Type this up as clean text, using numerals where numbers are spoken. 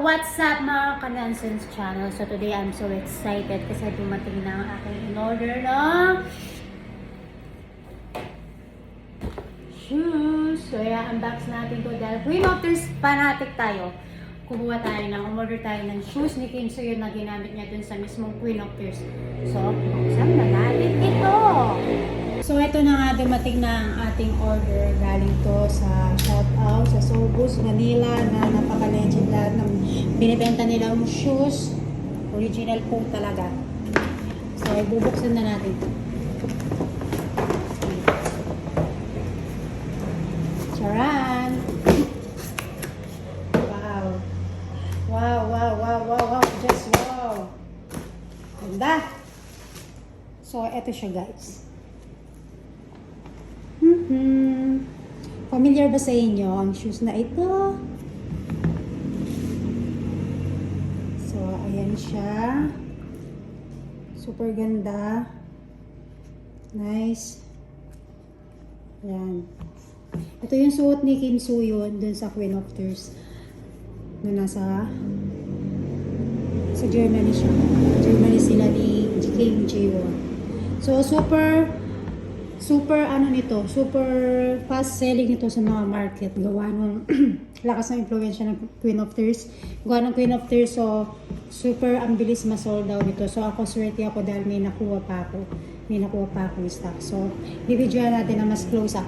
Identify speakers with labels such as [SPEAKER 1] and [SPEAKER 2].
[SPEAKER 1] What's up mga ka-Nonsense channel? So today I'm so excited kasi dumating na ang aking in-order na shoes. So yeah, unbox natin to dahil Queen of Tears fanatic tayo. Kumuha tayo umorder tayo ng shoes ni Kim So yun na ginamit niya dun sa mismong Queen of Tears. So, buksan na natin ito! So ito na nga, dumating na ang ating order. Galing to sa shoutout sa Sobus, Manila na napaka-legend lahat ng binibenta nilang shoes. Original po talaga. So ibubuksan na natin. Charan! Wow! Wow, wow, wow, wow, wow! Just wow! Ganda! So ito siya guys. Familiar ba sa inyo ang shoes na ito? So, ayan siya. Super ganda. Nice. Ayan. Ito yung suot ni Kim So yun dun sa Queen of Tears na nasa sa Germany siya. Germany sila ni Kim Jaewon. So, super fast selling ito sa mga market. Gawa ng lakas ng impluwensya ng Queen of Tears. Gawa ng Queen of Tears, so super ang bilis ma-sold out nito. So ako swerte ako dahil may nakuha pa ako ng stock. So, bibidyoan natin na mas close up.